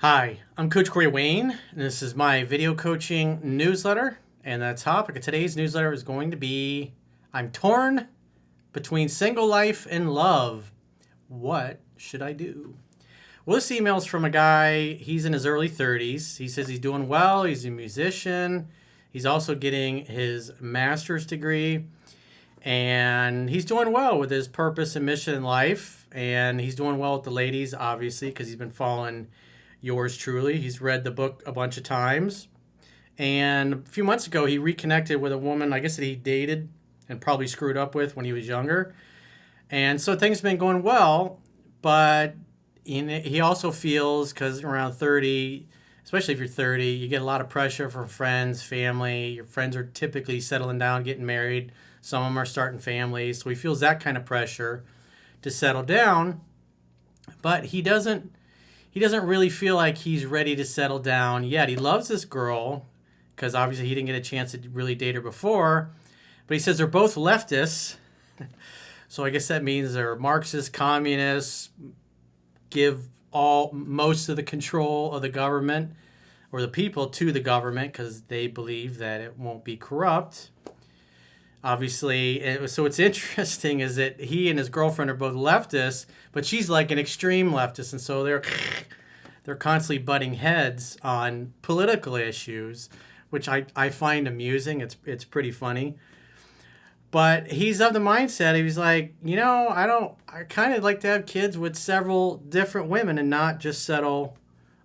Hi, I'm Coach Corey Wayne, and this is my video coaching newsletter. And the topic of today's newsletter is going to be I'm torn between single life and love. What should I do? Well, this email's from a guy, he's in his early 30s. He says he's doing well, he's a musician, he's also getting his master's degree, and he's doing well with his purpose and mission in life. And he's doing well with the ladies, obviously, because he's been following yours truly. He's read the book a bunch of times. And a few months ago, he reconnected with a woman, I guess, that he dated and probably screwed up with when he was younger. And so things have been going well, but he also feels, because around 30, especially if you're 30, you get a lot of pressure from friends, family. Your friends are typically settling down, getting married. Some of them are starting families. So he feels that kind of pressure to settle down, but he doesn't really feel like he's ready to settle down yet. He loves this girl because obviously he didn't get a chance to really date her before, but he says they're both leftists. So I guess that means they're Marxist, communists, give most of the control of the government or the people to the government because they believe that it won't be corrupt. Obviously, so what's interesting is that he and his girlfriend are both leftists, but she's like an extreme leftist, and so they're constantly butting heads on political issues, which I find amusing. It's pretty funny. But he's of the mindset, he's like, I kind of like to have kids with several different women and not just settle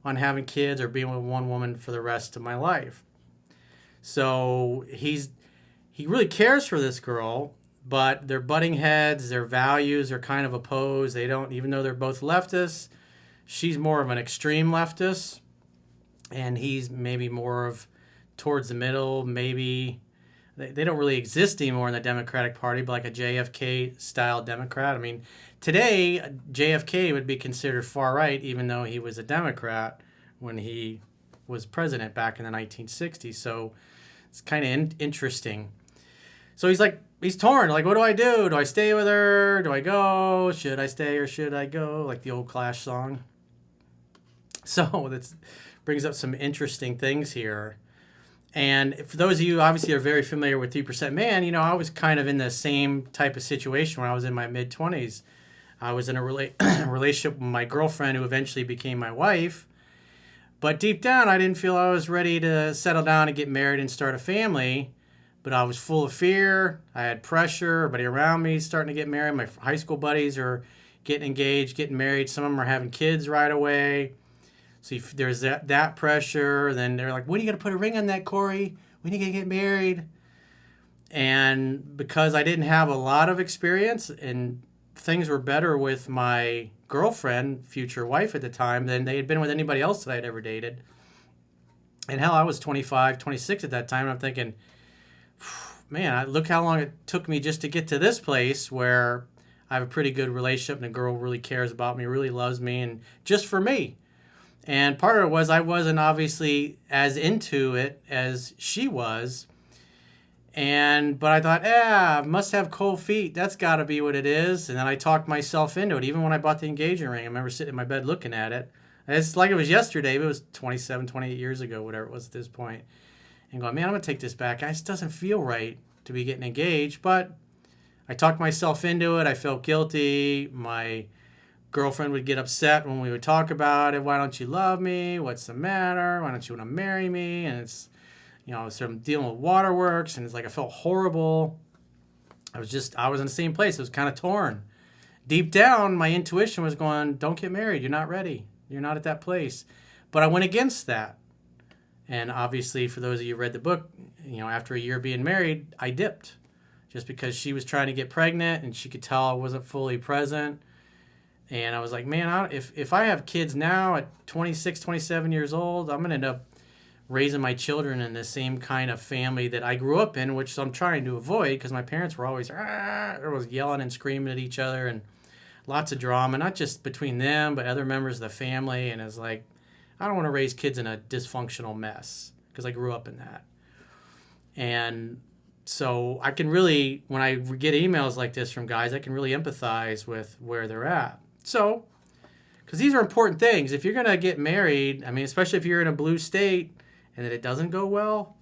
on having kids or being with one woman for the rest of my life. So he really cares for this girl, but they're butting heads, their values are kind of opposed. They don't, even though they're both leftists, she's more of an extreme leftist, and he's maybe more of towards the middle. Maybe they don't really exist anymore in the Democratic Party, but like a JFK style Democrat. I mean, today JFK would be considered far right, even though he was a Democrat when he was president back in the 1960s. So it's kind of interesting. So he's torn. Like, what do I do? Do I stay with her? Do I go? Should I stay or should I go? Like the old Clash song. So that brings up some interesting things here. And for those of you obviously are very familiar with 3% Man, I was kind of in the same type of situation when I was in my mid-20s. I was in a relationship with my girlfriend who eventually became my wife. But deep down, I didn't feel I was ready to settle down and get married and start a family. But I was full of fear. I had pressure. Everybody around me is starting to get married. My high school buddies are getting engaged, getting married. Some of them are having kids right away. So there's that pressure. Then they're like, when are you going to put a ring on that, Corey? When are you going to get married? And because I didn't have a lot of experience and things were better with my girlfriend, future wife at the time, than they had been with anybody else that I'd ever dated. And hell, I was 25, 26 at that time. And I'm thinking, man, look how long it took me just to get to this place where I have a pretty good relationship and a girl really cares about me, really loves me, and just for me. And part of it was I wasn't obviously as into it as she was. But I thought, must have cold feet. That's got to be what it is. And then I talked myself into it. Even when I bought the engagement ring, I remember sitting in my bed looking at it. It's like it was yesterday, but it was 27, 28 years ago, whatever it was at this point. And going, man, I'm going to take this back. It just doesn't feel right to be getting engaged. But I talked myself into it. I felt guilty. My girlfriend would get upset when we would talk about it. Why don't you love me? What's the matter? Why don't you want to marry me? And it's, so I'm dealing with waterworks. And it's like I felt horrible. I was in the same place. It was kind of torn. Deep down, my intuition was going, don't get married. You're not ready. You're not at that place. But I went against that. And obviously, for those of you who read the book, after a year being married, I dipped. Just because she was trying to get pregnant and she could tell I wasn't fully present. And I was like, man, if I have kids now at 26, 27 years old, I'm going to end up raising my children in the same kind of family that I grew up in, which I'm trying to avoid because my parents were always yelling and screaming at each other and lots of drama, not just between them, but other members of the family. And it's like, I don't want to raise kids in a dysfunctional mess because I grew up in that. And so I can really, when I get emails like this from guys, I can really empathize with where they're at. So Because these are important things. If you're going to get married, I mean, especially if you're in a blue state and that it doesn't go well,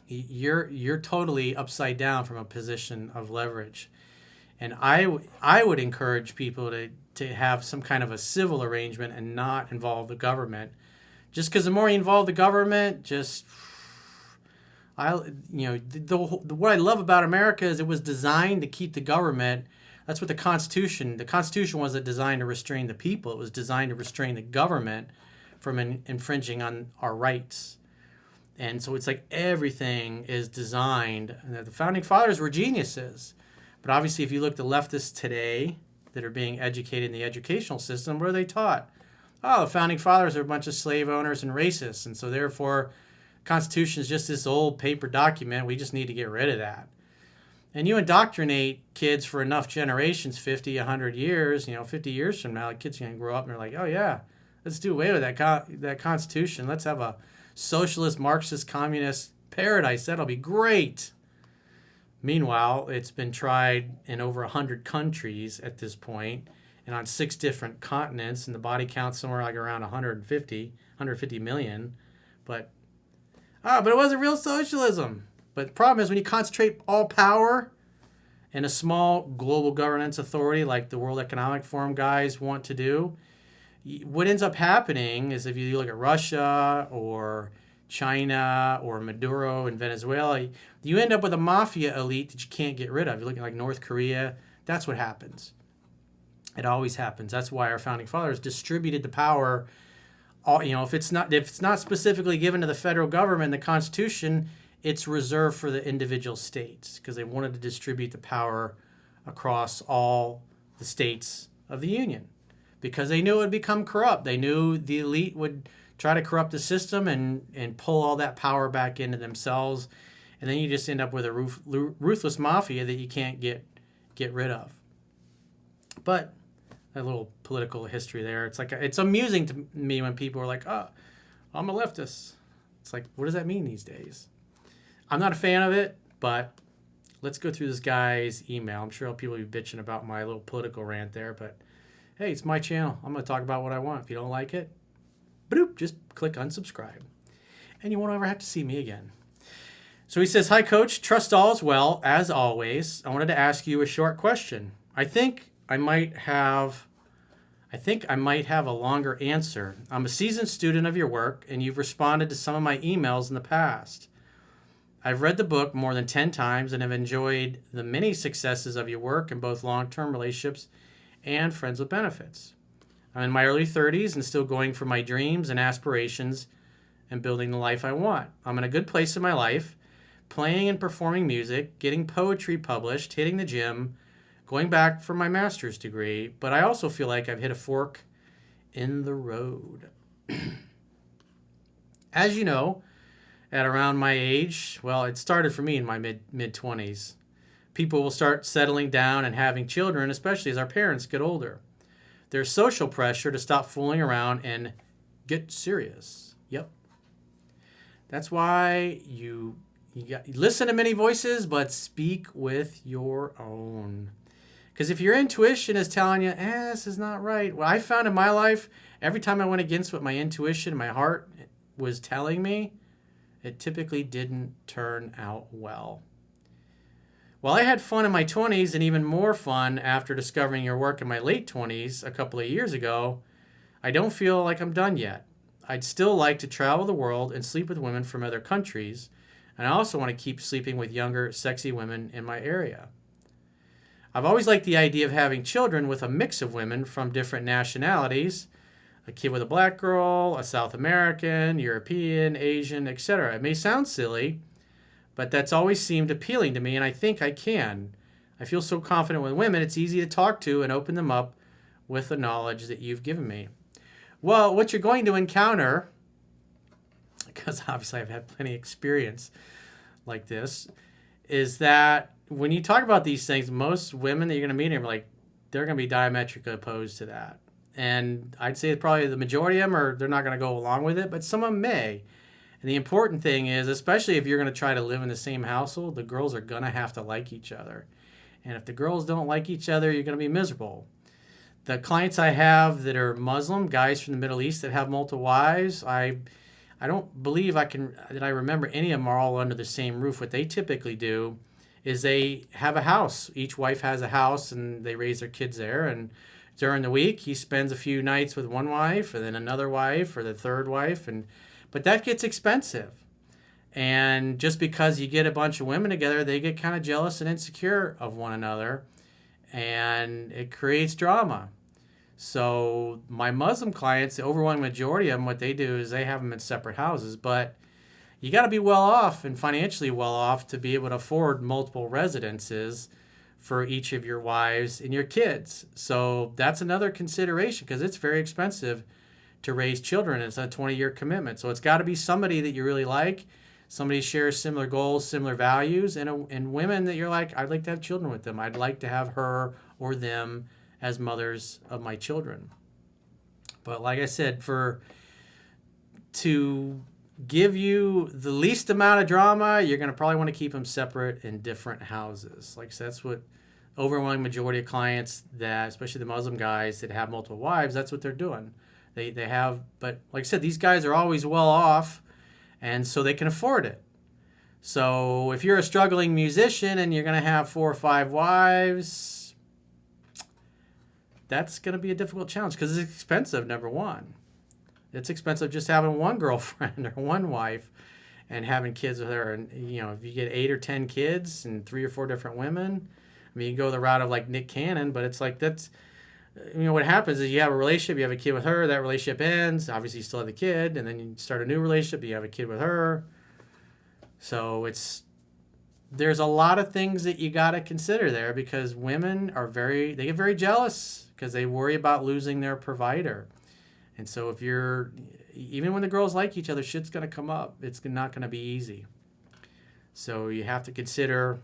you're totally upside down from a position of leverage. And I would encourage people to have some kind of a civil arrangement and not involve the government. Just because the more you involve the government, what I love about America is it was designed to keep the government. That's what the Constitution wasn't designed to restrain the people. It was designed to restrain the government from infringing on our rights. And so it's like everything is designed. The founding fathers were geniuses. But obviously, if you look at the leftists today that are being educated in the educational system, what are they taught? Oh, the founding fathers are a bunch of slave owners and racists. And so therefore, Constitution is just this old paper document. We just need to get rid of that. And you indoctrinate kids for enough generations, 50, 100 years, 50 years from now, the kids are going to grow up and they're like, oh, yeah, let's do away with that Constitution. Let's have a socialist, Marxist, communist paradise. That'll be great. Meanwhile, it's been tried in over 100 countries at this point and on 6 different continents, and the body count's somewhere like around 150 million. But it wasn't real socialism. But the problem is when you concentrate all power in a small global governance authority like the World Economic Forum guys want to do, what ends up happening is if you look at Russia or China or Maduro in Venezuela, you end up with a mafia elite that you can't get rid of. You look at like North Korea, that's what happens. It always happens. That's why our founding fathers distributed the power. If it's not specifically given to the federal government, the Constitution, it's reserved for the individual states because they wanted to distribute the power across all the states of the Union because they knew it would become corrupt. They knew the elite would try to corrupt the system and pull all that power back into themselves. And then you just end up with a ruthless mafia that you can't get rid of. But a little political history there. It's amusing to me when people are like, oh, I'm a leftist. It's like, what does that mean these days? I'm not a fan of it, but let's go through this guy's email. I'm sure people will be bitching about my little political rant there, but hey, it's my channel. I'm going to talk about what I want. If you don't like it, bloop, just click unsubscribe. And you won't ever have to see me again. So he says, hi, Coach. Trust all is well, as always. I wanted to ask you a short question. I think I might have a longer answer. I'm a seasoned student of your work, and you've responded to some of my emails in the past. I've read the book more than 10 times and have enjoyed the many successes of your work in both long-term relationships and friends with benefits. I'm in my early 30s and still going for my dreams and aspirations and building the life I want. I'm in a good place in my life, playing and performing music, getting poetry published, hitting the gym, going back for my master's degree, but I also feel like I've hit a fork in the road. As you know, at around my age, well, it started for me in my mid-20s. People will start settling down and having children, especially as our parents get older. There's social pressure to stop fooling around and get serious. Yep. That's why you listen to many voices, but speak with your own. Because if your intuition is telling you, this is not right. What I found in my life, every time I went against what my intuition, my heart was telling me, it typically didn't turn out well. While I had fun in my 20s and even more fun after discovering your work in my late 20s a couple of years ago, I don't feel like I'm done yet. I'd still like to travel the world and sleep with women from other countries, and I also want to keep sleeping with younger, sexy women in my area. I've always liked the idea of having children with a mix of women from different nationalities, a kid with a black girl, a South American, European, Asian, etc. It may sound silly, but that's always seemed appealing to me, and I think I can. I feel so confident with women, it's easy to talk to and open them up with the knowledge that you've given me. Well, what you're going to encounter, because obviously I've had plenty of experience like this, is that when you talk about these things, most women that you're going to meet are like, they're going to be diametrically opposed to that. And I'd say probably the majority of them they're not going to go along with it, but some of them may. And the important thing is, especially if you're going to try to live in the same household, the girls are going to have to like each other. And if the girls don't like each other, you're going to be miserable. The clients I have that are Muslim, guys from the Middle East that have multiple wives, I don't believe I remember any of them are all under the same roof. What they typically do is they have a house. Each wife has a house and they raise their kids there. And during the week, he spends a few nights with one wife and then another wife or the third wife. But that gets expensive. And just because you get a bunch of women together, they get kind of jealous and insecure of one another. And it creates drama. So my Muslim clients, the overwhelming majority of them, what they do is they have them in separate houses. But you got to be well off and financially well off to be able to afford multiple residences for each of your wives and your kids. So that's another consideration because it's very expensive to raise children. It's a 20-year commitment. So it's got to be somebody that you really like, somebody shares similar goals, similar values, and women that you're like, I'd like to have children with them. I'd like to have her or them as mothers of my children. But like I said, to give you the least amount of drama, you're going to probably want to keep them separate in different houses. Like I said, that's what overwhelming majority of clients that, especially the Muslim guys that have multiple wives, that's what they're doing. They have, but like I said, these guys are always well off, and so they can afford it. So if you're a struggling musician and you're going to have 4 or 5 wives, that's going to be a difficult challenge because it's expensive, number one. It's expensive just having one girlfriend or one wife and having kids with her. And, if you get 8 or 10 kids and 3 or 4 different women, I mean, you go the route of like Nick Cannon, but it's like that's, what happens is you have a relationship, you have a kid with her, that relationship ends. Obviously, you still have the kid, and then you start a new relationship, you have a kid with her. So there's a lot of things that you got to consider there because women they get very jealous because they worry about losing their provider. And so even when the girls like each other, shit's going to come up. It's not going to be easy. So you have to consider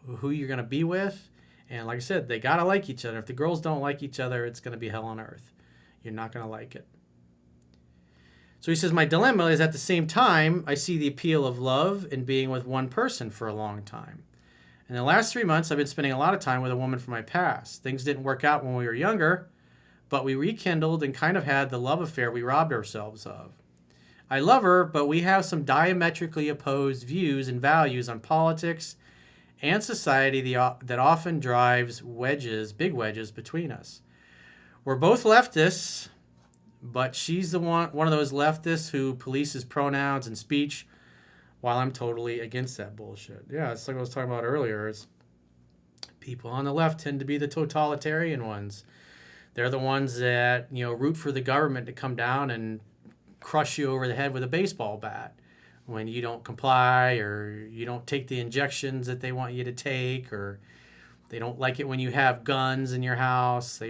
who you're going to be with. And like I said, they got to like each other. If the girls don't like each other, it's going to be hell on earth. You're not going to like it. So he says, my dilemma is at the same time, I see the appeal of love in being with one person for a long time. In the last 3 months, I've been spending a lot of time with a woman from my past. Things didn't work out when we were younger, but we rekindled and kind of had the love affair we robbed ourselves of. I love her, but we have some diametrically opposed views and values on politics and society that often drives big wedges between us. We're both leftists, but she's the one of those leftists who polices pronouns and speech while I'm totally against that bullshit. Yeah, it's like I was talking about earlier. It's people on the left tend to be the totalitarian ones. They're the ones that, root for the government to come down and crush you over the head with a baseball bat when you don't comply or you don't take the injections that they want you to take, or they don't like it when you have guns in your house.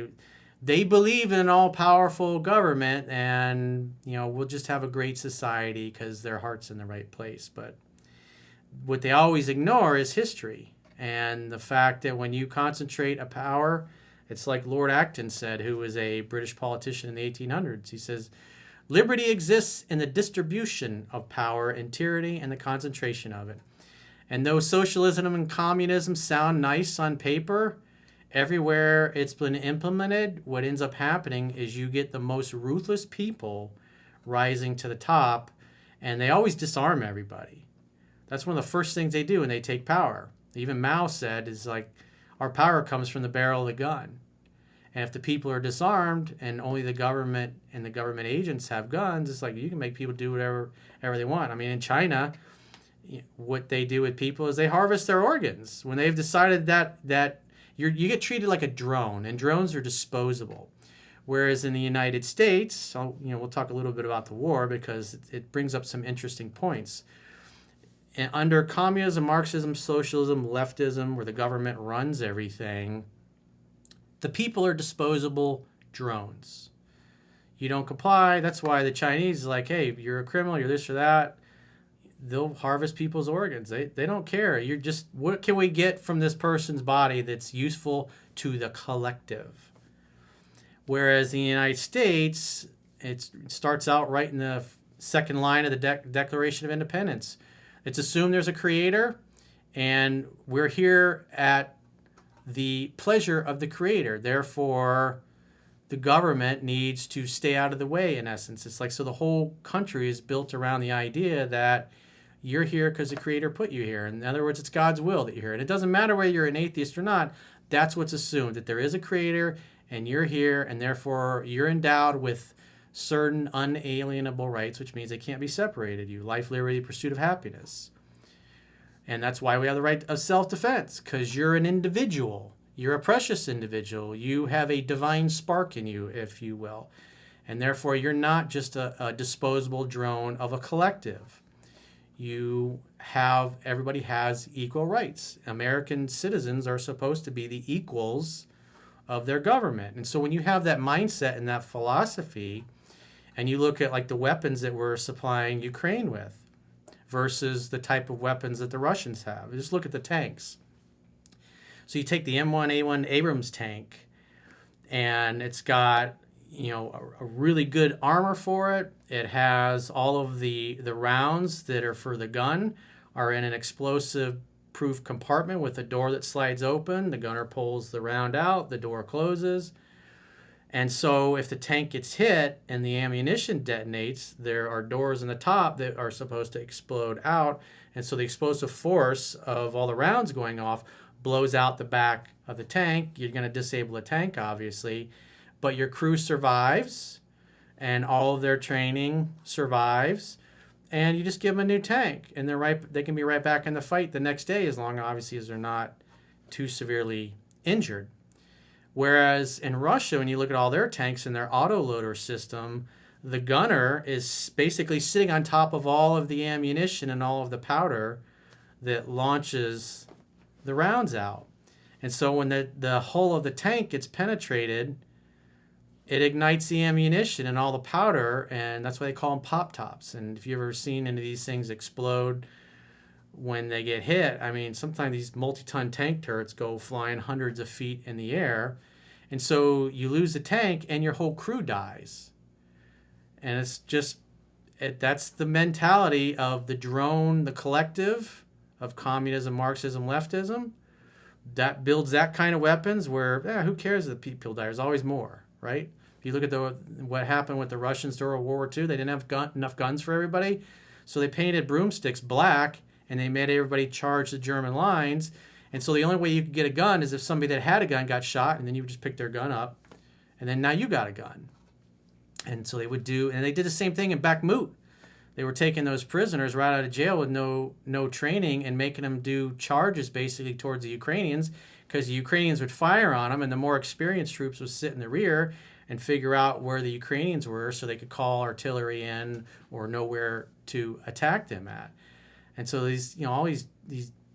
They believe in an all-powerful government and, we'll just have a great society because their heart's in the right place. But what they always ignore is history and the fact that when you concentrate a power, it's like Lord Acton said, who was a British politician in the 1800s. He says, liberty exists in the distribution of power and tyranny and the concentration of it. And though socialism and communism sound nice on paper, everywhere it's been implemented, what ends up happening is you get the most ruthless people rising to the top, and they always disarm everybody. That's one of the first things they do when they take power. Even Mao said, is like, our power comes from the barrel of the gun. And if the people are disarmed and only the government and the government agents have guns, it's like you can make people do whatever they want. I mean, in China, what they do with people is they harvest their organs. When they've decided that you get treated like a drone, and drones are disposable. Whereas in the United States, we'll talk a little bit about the war because it brings up some interesting points. And under communism, Marxism, socialism, leftism, where the government runs everything, the people are disposable drones. You don't comply. That's why the Chinese is like, hey, you're a criminal, you're this or that. They'll harvest people's organs. They don't care. You're just, what can we get from this person's body that's useful to the collective? Whereas in the United States, it starts out right in the second line of the Declaration of Independence. It's assumed there's a creator, and we're here at the pleasure of the creator. Therefore, the government needs to stay out of the way, in essence. It's like, so the whole country is built around the idea that you're here because the creator put you here. In other words, it's God's will that you're here. And it doesn't matter whether you're an atheist or not. That's what's assumed, that there is a creator and you're here, and therefore you're endowed with certain unalienable rights, which means they can't be separated. You life, liberty, pursuit of happiness. And that's why we have the right of self-defense, because you're an individual. You're a precious individual. You have a divine spark in you, if you will. And therefore, you're not just a disposable drone of a collective. Everybody has equal rights. American citizens are supposed to be the equals of their government. And so when you have that mindset and that philosophy, and you look at like the weapons that we're supplying Ukraine with versus the type of weapons that the Russians have. Just look at the tanks. So you take the M1A1 Abrams tank, and it's got, a really good armor for it. It has all of the rounds that are for the gun are in an explosive proof compartment with a door that slides open. The gunner pulls the round out, the door closes. And so if the tank gets hit and the ammunition detonates, there are doors in the top that are supposed to explode out. And so the explosive force of all the rounds going off blows out the back of the tank. You're going to disable the tank, obviously. But your crew survives, and all of their training survives. And you just give them a new tank, and they can be right back in the fight the next day, as long, obviously, as they're not too severely injured. Whereas in Russia, when you look at all their tanks and their autoloader system, the gunner is basically sitting on top of all of the ammunition and all of the powder that launches the rounds out. And so when the hull of the tank gets penetrated, it ignites the ammunition and all the powder, and that's why they call them pop-tops. And if you've ever seen any of these things explode when they get hit, I mean, sometimes these multi-ton tank turrets go flying hundreds of feet in the air. And so you lose the tank and your whole crew dies. And it's just, that's the mentality of the drone, the collective of communism, Marxism, leftism. That builds that kind of weapons where, who cares if people die? There's always more, right? If you look at what happened with the Russians during World War II, they didn't have enough guns for everybody. So they painted broomsticks black, and they made everybody charge the German lines. And so the only way you could get a gun is if somebody that had a gun got shot, and then you would just pick their gun up, and then now you got a gun. And so they did the same thing in Bakhmut. They were taking those prisoners right out of jail with no training and making them do charges basically towards the Ukrainians, because the Ukrainians would fire on them, and the more experienced troops would sit in the rear and figure out where the Ukrainians were so they could call artillery in or know where to attack them at. And so all these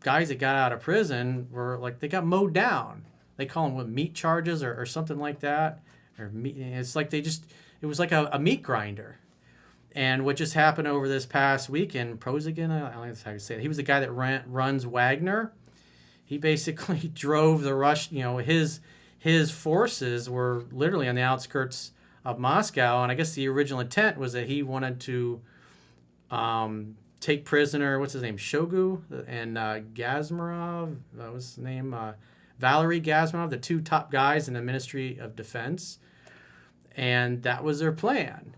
guys that got out of prison were like, they got mowed down. They call them meat charges or something like that. It's like it was like a meat grinder. And what just happened over this past weekend, Prozagin, I don't know how you say it. He was the guy that runs Wagner. He basically drove the his forces were literally on the outskirts of Moscow. And I guess the original intent was that he wanted to take prisoner, what's his name, Shogu and Gazmarov, that was his name, Valery Gazmarov, the two top guys in the Ministry of Defense. And that was their plan.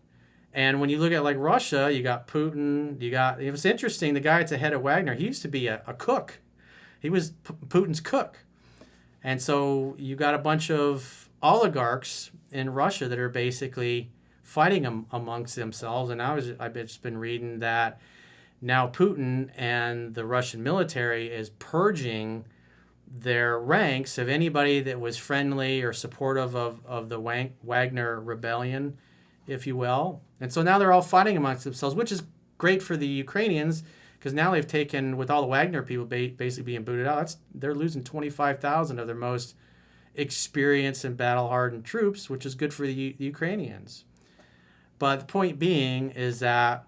And when you look at like Russia, you got Putin, it was interesting, the guy that's the head of Wagner, he used to be a cook. He was Putin's cook. And so you got a bunch of oligarchs in Russia that are basically fighting amongst themselves. And I've just been reading that now Putin and the Russian military is purging their ranks of anybody that was friendly or supportive of the Wagner rebellion, if you will. And so now they're all fighting amongst themselves, which is great for the Ukrainians, because now they've taken, with all the Wagner people basically being booted out, they're losing 25,000 of their most experienced and battle-hardened troops, which is good for the Ukrainians. But the point being is that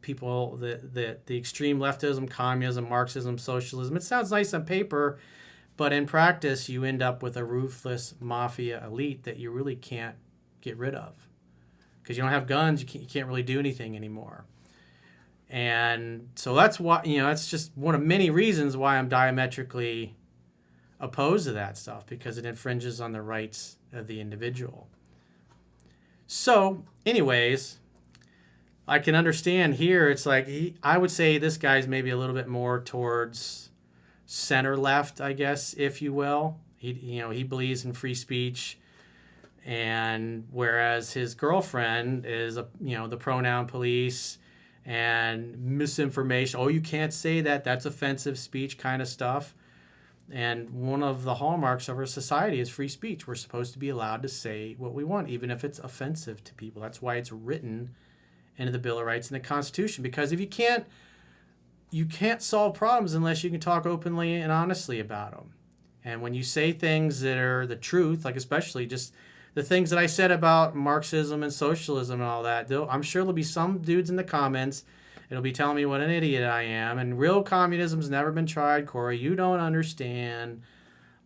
people, the extreme leftism, communism, Marxism, socialism, it sounds nice on paper, but in practice you end up with a ruthless mafia elite that you really can't get rid of. Because you don't have guns, you can't really do anything anymore. And so that's why, that's just one of many reasons why I'm diametrically opposed to that stuff because it infringes on the rights of the individual. So, anyways, I can understand here. It's like I would say this guy's maybe a little bit more towards center left, I guess, if you will. He believes in free speech, and whereas his girlfriend is the pronoun police and misinformation. Oh, you can't say that. That's offensive speech kind of stuff. And one of the hallmarks of our society is free speech. We're supposed to be allowed to say what we want, even if it's offensive to people. That's why it's written into the Bill of Rights and the Constitution. Because if you can't solve problems unless you can talk openly and honestly about them. And when you say things that are the truth, like especially just the things that I said about Marxism and socialism and all that, I'm sure there'll be some dudes in the comments that'll be telling me what an idiot I am. And real communism's never been tried, Corey. You don't understand.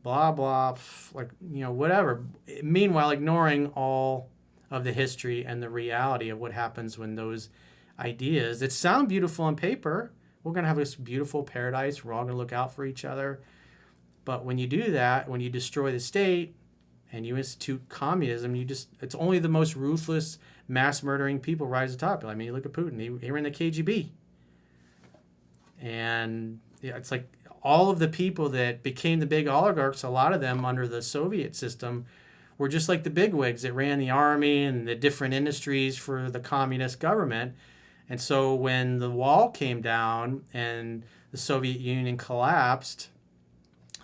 Blah, blah, whatever. Meanwhile, ignoring all of the history and the reality of what happens when those ideas that sound beautiful on paper, we're going to have this beautiful paradise. We're all going to look out for each other. But when you do that, when you destroy the state and you institute communism, it's only the most ruthless, mass murdering people rise to the top. I mean, you look at Putin. He ran the KGB. And it's like all of the people that became the big oligarchs, a lot of them under the Soviet system, were just like the bigwigs that ran the army and the different industries for the communist government. And so when the wall came down and the Soviet Union collapsed,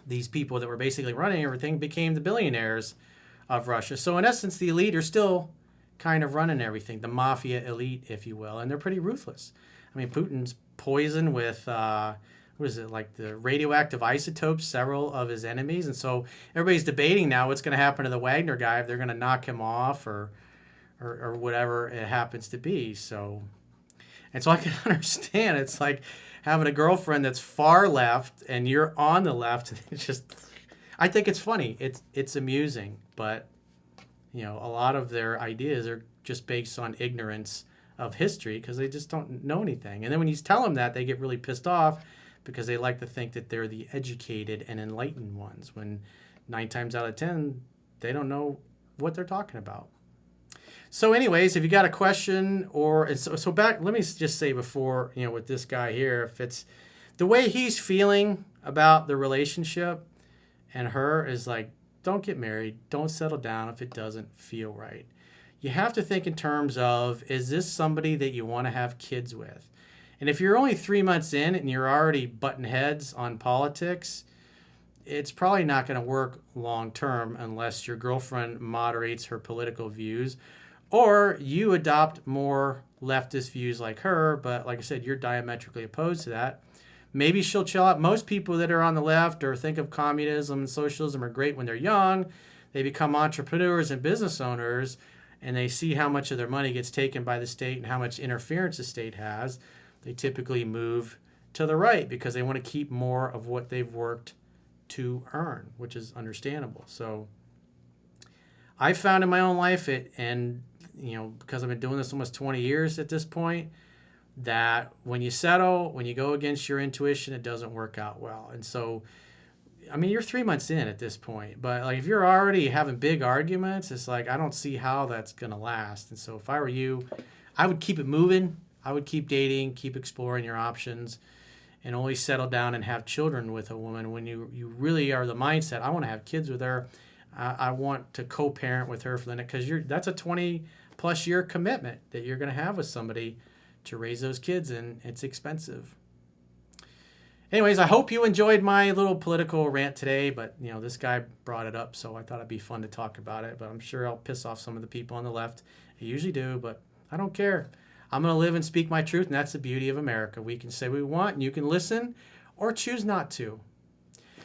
these people that were basically running everything became the billionaires of Russia. So in essence, the elite are still kind of running everything, the mafia elite, if you will, and they're pretty ruthless. I mean, Putin's poisoned with, the radioactive isotopes, several of his enemies. And so everybody's debating now what's going to happen to the Wagner guy, if they're going to knock him off or whatever it happens to be. And so I can understand. It's like having a girlfriend that's far left and you're on the left. It's just, I think it's funny. It's amusing, but a lot of their ideas are just based on ignorance of history because they just don't know anything. And then when you tell them that, they get really pissed off because they like to think that they're the educated and enlightened ones when 9 times out of 10, they don't know what they're talking about. So anyways, if you got a question let me just say before, with this guy here, if it's the way he's feeling about the relationship and her is like, don't get married, don't settle down if it doesn't feel right. You have to think in terms of, is this somebody that you want to have kids with? And if you're only 3 months in and you're already butting heads on politics, it's probably not going to work long term unless your girlfriend moderates her political views or you adopt more leftist views like her. But like I said, you're diametrically opposed to that. Maybe she'll chill out. Most people that are on the left or think of communism and socialism are great when they're young. They become entrepreneurs and business owners, and they see how much of their money gets taken by the state and how much interference the state has. They typically move to the right because they want to keep more of what they've worked to earn, which is understandable. So I found in my own life because I've been doing this almost 20 years at this point, that when you settle, when you go against your intuition, it doesn't work out well. And so, I mean, you're 3 months in at this point, but like if you're already having big arguments, it's like, I don't see how that's going to last. And so if I were you, I would keep it moving. I would keep dating, keep exploring your options, and only settle down and have children with a woman when you really are the mindset, I want to have kids with her. I want to co-parent with her for the next, because that's a 20 plus year commitment that you're going to have with somebody to raise those kids, and it's expensive. Anyways, I hope you enjoyed my little political rant today, but this guy brought it up, so I thought it'd be fun to talk about it. But I'm sure I'll piss off some of the people on the left. I usually do, but I don't care. I'm going to live and speak my truth, and that's the beauty of America. We can say what we want, and you can listen or choose not to.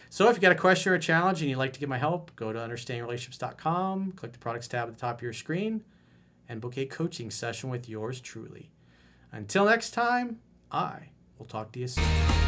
So if you got a question or a challenge and you'd like to get my help, go to understandingrelationships.com, click the products tab at the top of your screen, and book a coaching session with yours truly. Until next time, I will talk to you soon.